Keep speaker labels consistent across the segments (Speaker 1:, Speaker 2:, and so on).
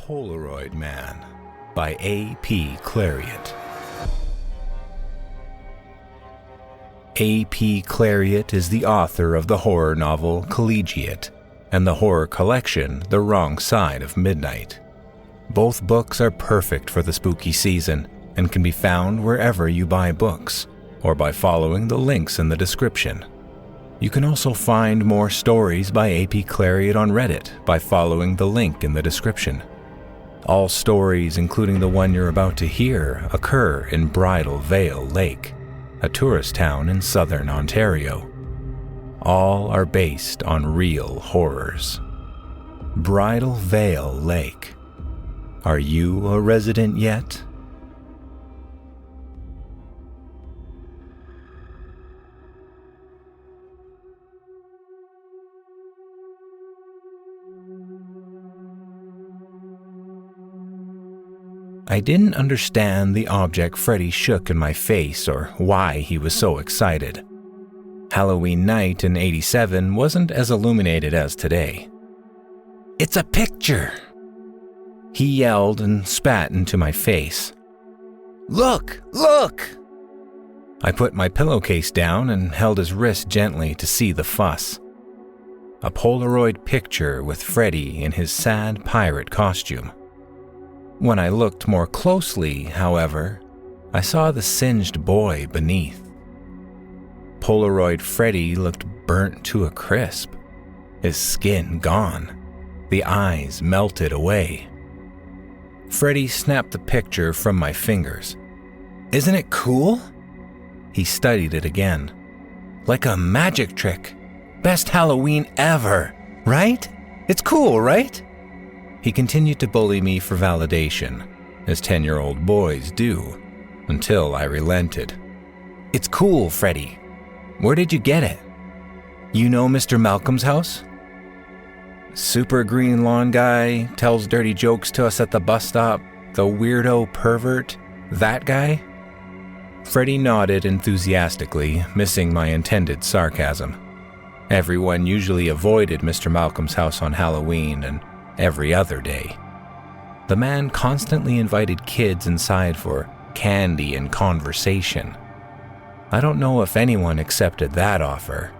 Speaker 1: Polaroid Man by AP Cleriot. AP Cleriot is the author of the horror novel Collegiate and the horror collection The Wrong Side of Midnight. Both books are perfect for the spooky season and can be found wherever you buy books or by following the links in the description. You can also find more stories by AP Cleriot on Reddit by following the link in the description. All stories, including the one you're about to hear, occur in Bridal Veil Lake, a tourist town in southern Ontario. All are based on real horrors. Bridal Veil Lake. Are you a resident yet? I didn't understand the object Freddy shook in my face or why he was so excited. Halloween night in '87 wasn't as illuminated as today. "It's a picture!" He yelled and spat into my face. "Look! Look!" I put my pillowcase down and held his wrist gently to see the fuss. A Polaroid picture with Freddy in his sad pirate costume. When I looked more closely, however, I saw the singed boy beneath. Polaroid Freddy looked burnt to a crisp, his skin gone, the eyes melted away. Freddy snapped the picture from my fingers. "Isn't it cool?" He studied it again. "Like a magic trick. Best Halloween ever, right? It's cool, right?" He continued to bully me for validation, as 10-year-old boys do, until I relented. "It's cool, Freddy. Where did you get it? You know Mr. Malcolm's house? Super green lawn guy, tells dirty jokes to us at the bus stop, the weirdo pervert, that guy?" Freddy nodded enthusiastically, missing my intended sarcasm. Everyone usually avoided Mr. Malcolm's house on Halloween and every other day. The man constantly invited kids inside for candy and conversation. I don't know if anyone accepted that offer.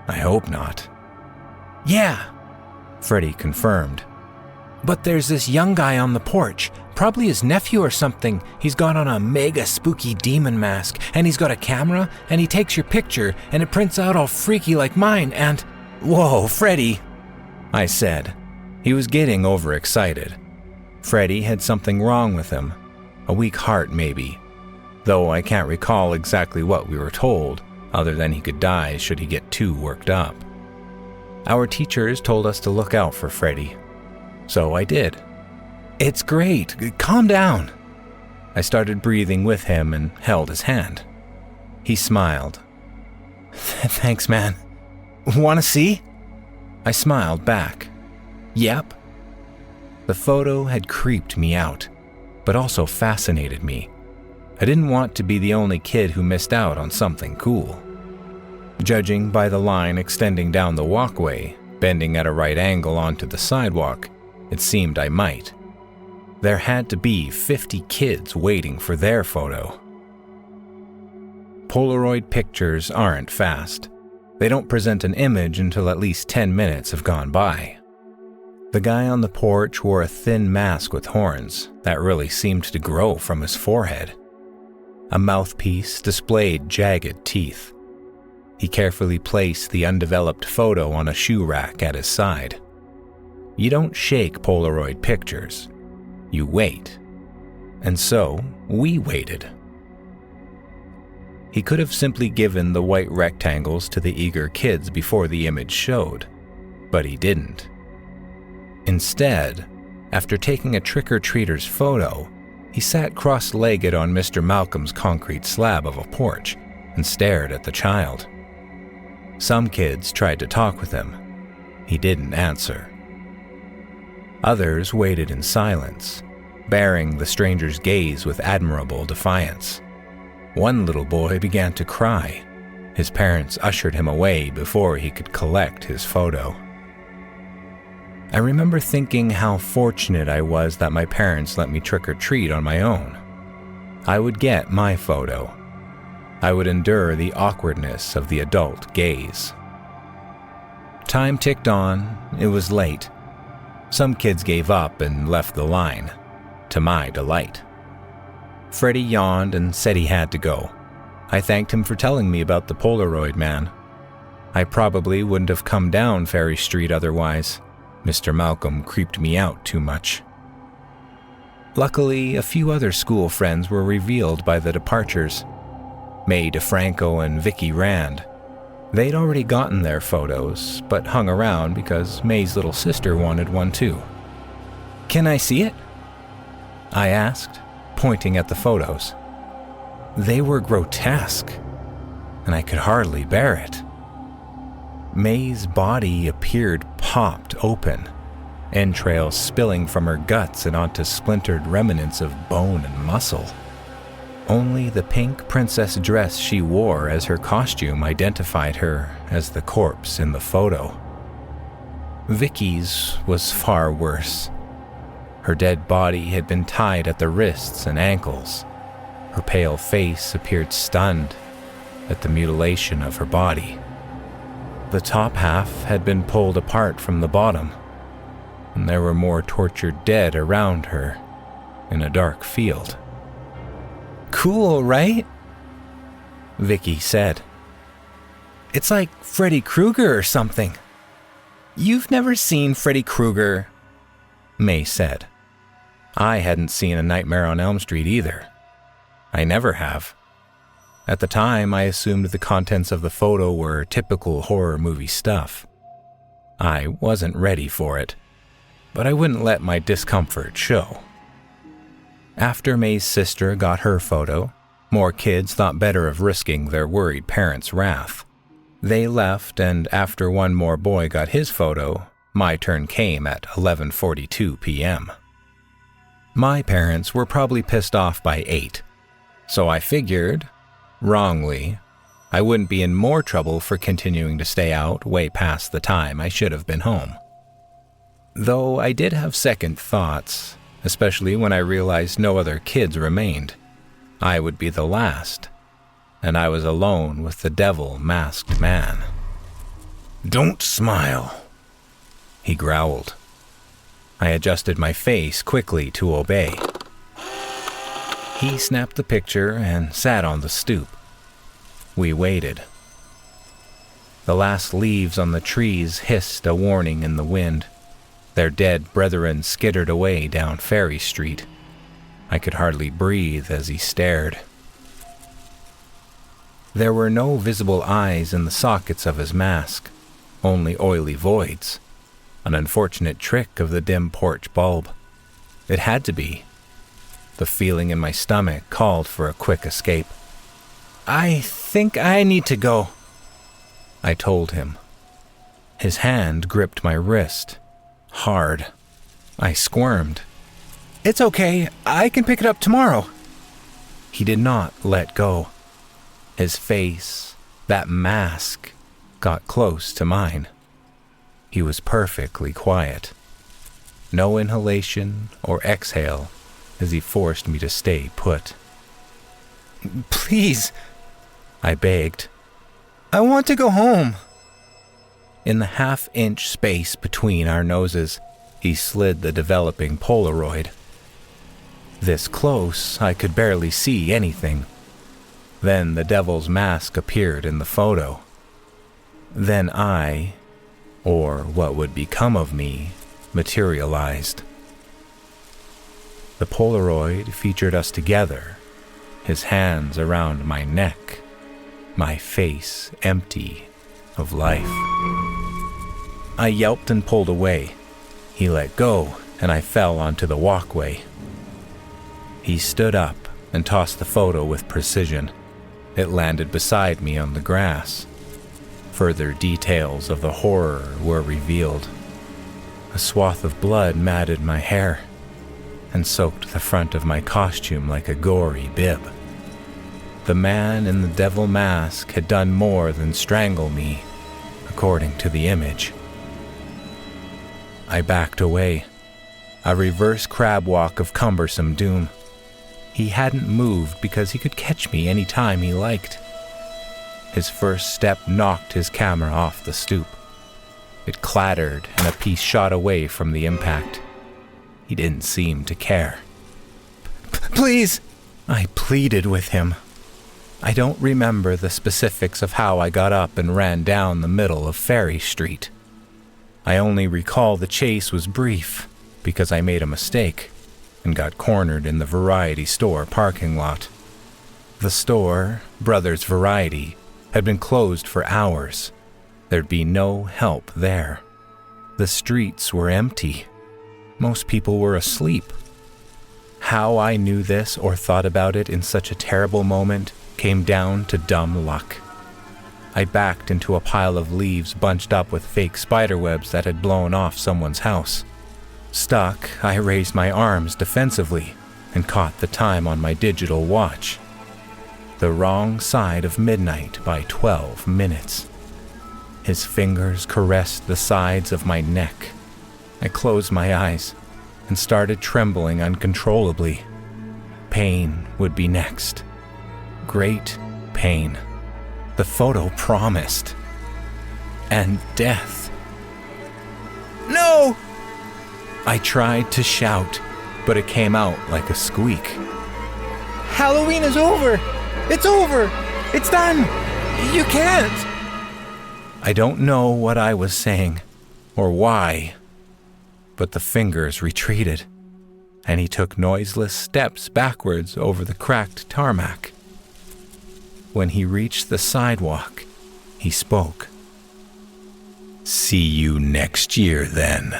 Speaker 1: I hope not. "Yeah," Freddy confirmed. "But there's this young guy on the porch, probably his nephew or something. He's got on a mega spooky demon mask, and he's got a camera, and he takes your picture, and it prints out all freaky like mine, and..." "Whoa, Freddy," I said. He was getting overexcited. Freddy had something wrong with him. A weak heart, maybe. Though I can't recall exactly what we were told, other than he could die should he get too worked up. Our teachers told us to look out for Freddy. So I did. "It's great. Calm down." I started breathing with him and held his hand. He smiled. "Thanks, man. Want to see?" I smiled back. "Yep." The photo had creeped me out, but also fascinated me. I didn't want to be the only kid who missed out on something cool. Judging by the line extending down the walkway, bending at a right angle onto the sidewalk, it seemed I might. There had to be 50 kids waiting for their photo. Polaroid pictures aren't fast. They don't present an image until at least 10 minutes have gone by. The guy on the porch wore a thin mask with horns that really seemed to grow from his forehead. A mouthpiece displayed jagged teeth. He carefully placed the undeveloped photo on a shoe rack at his side. You don't shake Polaroid pictures. You wait. And so, we waited. He could have simply given the white rectangles to the eager kids before the image showed, but he didn't. Instead, after taking a trick-or-treater's photo, he sat cross-legged on Mr. Malcolm's concrete slab of a porch and stared at the child. Some kids tried to talk with him. He didn't answer. Others waited in silence, bearing the stranger's gaze with admirable defiance. One little boy began to cry. His parents ushered him away before he could collect his photo. I remember thinking how fortunate I was that my parents let me trick or treat on my own. I would get my photo. I would endure the awkwardness of the adult gaze. Time ticked on. It was late. Some kids gave up and left the line, to my delight. Freddie yawned and said he had to go. I thanked him for telling me about the Polaroid Man. I probably wouldn't have come down Ferry Street otherwise. Mr. Malcolm creeped me out too much. Luckily, a few other school friends were revealed by the departures. May DeFranco and Vicky Rand. They'd already gotten their photos, but hung around because May's little sister wanted one too. "Can I see it?" I asked, pointing at the photos. They were grotesque, and I could hardly bear it. May's body appeared popped open, entrails spilling from her guts and onto splintered remnants of bone and muscle. Only the pink princess dress she wore as her costume identified her as the corpse in the photo. Vicky's was far worse. Her dead body had been tied at the wrists and ankles. Her pale face appeared stunned at the mutilation of her body. The top half had been pulled apart from the bottom, and there were more tortured dead around her in a dark field. "Cool, right?" Vicky said. "It's like Freddy Krueger or something." "You've never seen Freddy Krueger," May said. I hadn't seen A Nightmare on Elm Street either. I never have. At the time, I assumed the contents of the photo were typical horror movie stuff. I wasn't ready for it, but I wouldn't let my discomfort show. After May's sister got her photo, more kids thought better of risking their worried parents' wrath. They left, and after one more boy got his photo, my turn came at 11:42 p.m. My parents were probably pissed off by 8, so I figured, wrongly, I wouldn't be in more trouble for continuing to stay out way past the time I should have been home. Though I did have second thoughts, especially when I realized no other kids remained. I would be the last, and I was alone with the devil-masked man. "Don't smile," he growled. I adjusted my face quickly to obey. He snapped the picture and sat on the stoop. We waited. The last leaves on the trees hissed a warning in the wind. Their dead brethren skittered away down Ferry Street. I could hardly breathe as he stared. There were no visible eyes in the sockets of his mask, only oily voids, an unfortunate trick of the dim porch bulb. It had to be. The feeling in my stomach called for a quick escape. "I think I need to go," I told him. His hand gripped my wrist, hard. I squirmed. "It's okay, I can pick it up tomorrow." He did not let go. His face, that mask, got close to mine. He was perfectly quiet. No inhalation or exhale as he forced me to stay put. "Please," I begged. "I want to go home." In the half-inch space between our noses, he slid the developing Polaroid. This close, I could barely see anything. Then the devil's mask appeared in the photo. Then I, or what would become of me, materialized. The Polaroid featured us together, his hands around my neck, my face empty of life. I yelped and pulled away. He let go, and I fell onto the walkway. He stood up and tossed the photo with precision. It landed beside me on the grass. Further details of the horror were revealed. A swath of blood matted my hair and soaked the front of my costume like a gory bib. The man in the devil mask had done more than strangle me, according to the image. I backed away. A reverse crab walk of cumbersome doom. He hadn't moved because he could catch me any time he liked. His first step knocked his camera off the stoop. It clattered and a piece shot away from the impact. He didn't seem to care. "Please!" I pleaded with him. I don't remember the specifics of how I got up and ran down the middle of Ferry Street. I only recall the chase was brief because I made a mistake and got cornered in the variety store parking lot. The store, Brothers Variety, had been closed for hours. There'd be no help there. The streets were empty. Most people were asleep. How I knew this or thought about it in such a terrible moment came down to dumb luck. I backed into a pile of leaves bunched up with fake spiderwebs that had blown off someone's house. Stuck, I raised my arms defensively and caught the time on my digital watch. The wrong side of midnight by 12 minutes. His fingers caressed the sides of my neck. I closed my eyes and started trembling uncontrollably. Pain would be next. Great pain. The photo promised. And death. "No!" I tried to shout, but it came out like a squeak. "Halloween is over! It's over! It's done! You can't!" I don't know what I was saying, or why, but the fingers retreated, and he took noiseless steps backwards over the cracked tarmac. When he reached the sidewalk, he spoke. "See you next year, then."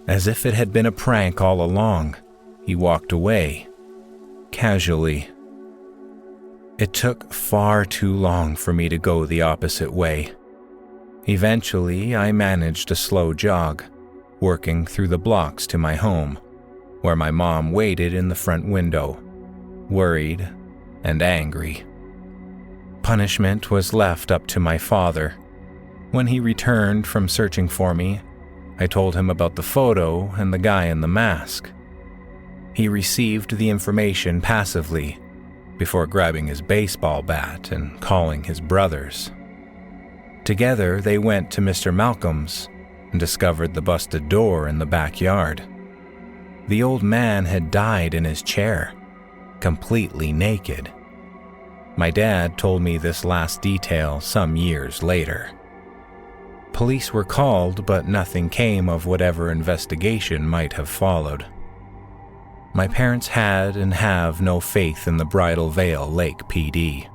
Speaker 1: As if it had been a prank all along, he walked away, casually. It took far too long for me to go the opposite way. Eventually, I managed a slow jog, working through the blocks to my home, where my mom waited in the front window, worried and angry. Punishment was left up to my father. When he returned from searching for me, I told him about the photo and the guy in the mask. He received the information passively, before grabbing his baseball bat and calling his brothers. Together, they went to Mr. Malcolm's and discovered the busted door in the backyard. The old man had died in his chair, completely naked. My dad told me this last detail some years later. Police were called, but nothing came of whatever investigation might have followed. My parents had and have no faith in the Bridal Veil Lake PD.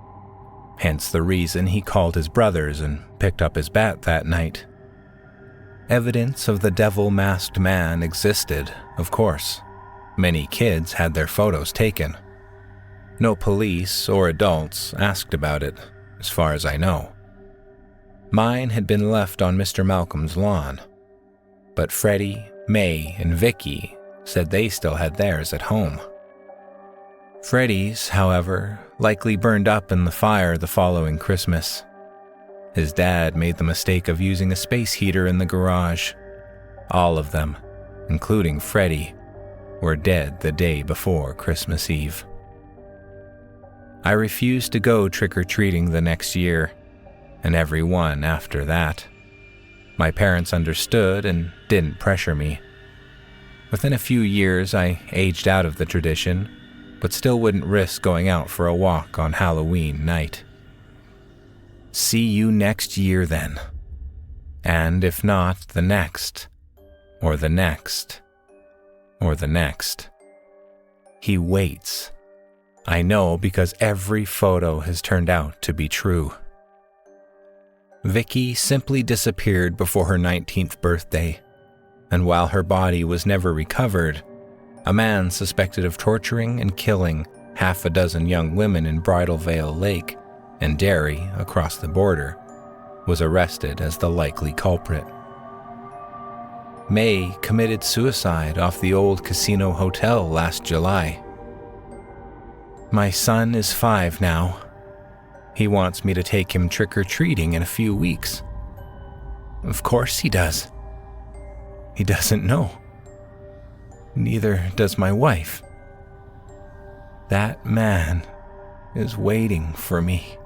Speaker 1: Hence the reason he called his brothers and picked up his bat that night. Evidence of the devil-masked man existed, of course. Many kids had their photos taken. No police or adults asked about it, as far as I know. Mine had been left on Mr. Malcolm's lawn, but Freddie, May, and Vicky said they still had theirs at home. Freddie's, however, likely burned up in the fire the following Christmas. His dad made the mistake of using a space heater in the garage. All of them, including Freddie, were dead the day before Christmas Eve. I refused to go trick-or-treating the next year, and every one after that. My parents understood and didn't pressure me. Within a few years, I aged out of the tradition, but still wouldn't risk going out for a walk on Halloween night. See you next year, then. And if not, the next, or the next, or the next. He waits. I know because every photo has turned out to be true. Vicky simply disappeared before her 19th birthday, and while her body was never recovered, a man suspected of torturing and killing half a dozen young women in Bridal Veil Lake and Derry across the border was arrested as the likely culprit. May committed suicide off the old casino hotel last July. My son is 5 now. He wants me to take him trick-or-treating in a few weeks. Of course he does. He doesn't know. Neither does my wife. That man is waiting for me.